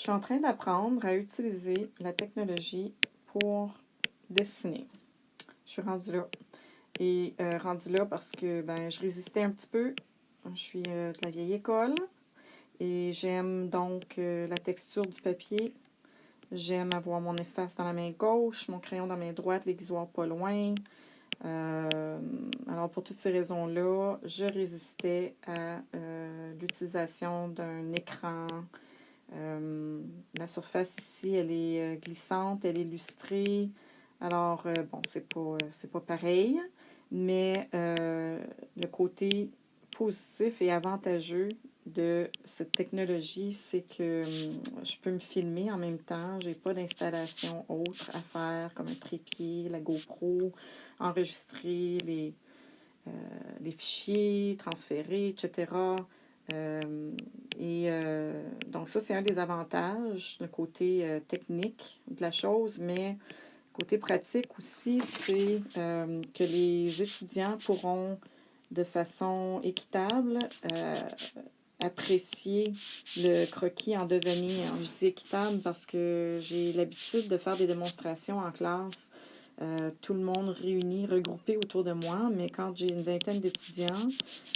suis en train d'apprendre à utiliser la technologie pour dessiner. Je suis rendue là. Et rendue là parce que ben, je résistais un petit peu. Je suis de la vieille école et j'aime donc la texture du papier. J'aime avoir mon efface dans la main gauche, mon crayon dans la main droite, l'aiguisoire pas loin. Alors pour toutes ces raisons-là, je résistais à l'utilisation d'un écran. La surface ici, elle est glissante, elle est lustrée. Alors, bon, c'est pas pareil, mais le côté positif et avantageux de cette technologie, c'est que je peux me filmer en même temps. J'ai pas d'installation autre à faire, comme un trépied, la GoPro, enregistrer les fichiers, transférer, etc. Donc ça, c'est un des avantages, le côté technique de la chose, mais côté pratique aussi, c'est que les étudiants pourront de façon équitable apprécier le croquis en devenir. Je dis équitable parce que j'ai l'habitude de faire des démonstrations en classe, tout le monde réuni, regroupé autour de moi, mais quand j'ai une vingtaine d'étudiants,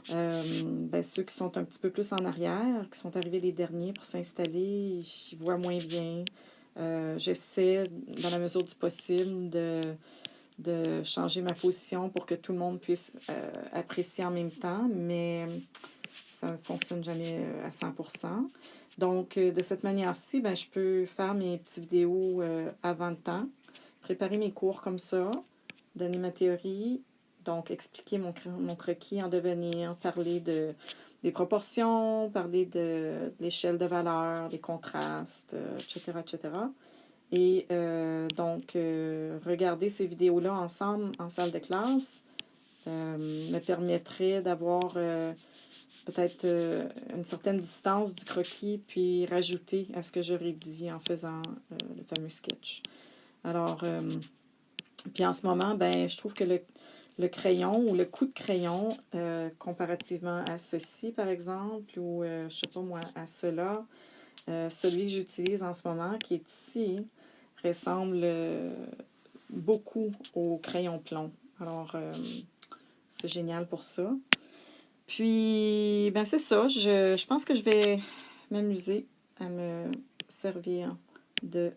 ben, ceux qui sont un petit peu plus en arrière, qui sont arrivés les derniers pour s'installer, ils voient moins bien. J'essaie, dans la mesure du possible, de changer ma position pour que tout le monde puisse apprécier en même temps, mais ça ne fonctionne jamais à 100%. Donc, de cette manière-ci, ben, je peux faire mes petites vidéos avant le temps, préparer mes cours comme ça, donner ma théorie, donc expliquer mon croquis en devenir, parler des proportions, parler de l'échelle de valeur, des contrastes, etc., etc. Et donc, regarder ces vidéos-là ensemble en salle de classe me permettrait d'avoir peut-être une certaine distance du croquis, puis rajouter à ce que j'aurais dit en faisant le fameux sketch. Alors, puis en ce moment, ben, je trouve que le crayon ou le coup de crayon, comparativement à ceci, par exemple, ou je sais pas moi, à cela, celui que j'utilise en ce moment, qui est ici, ressemble beaucoup au crayon plomb. Alors, c'est génial pour ça. Puis, ben c'est ça. Je pense que je vais m'amuser à me servir de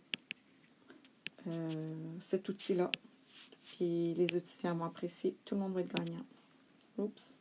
cet outil-là. Puis les étudiants vont apprécier. Tout le monde va être gagnant. Oups.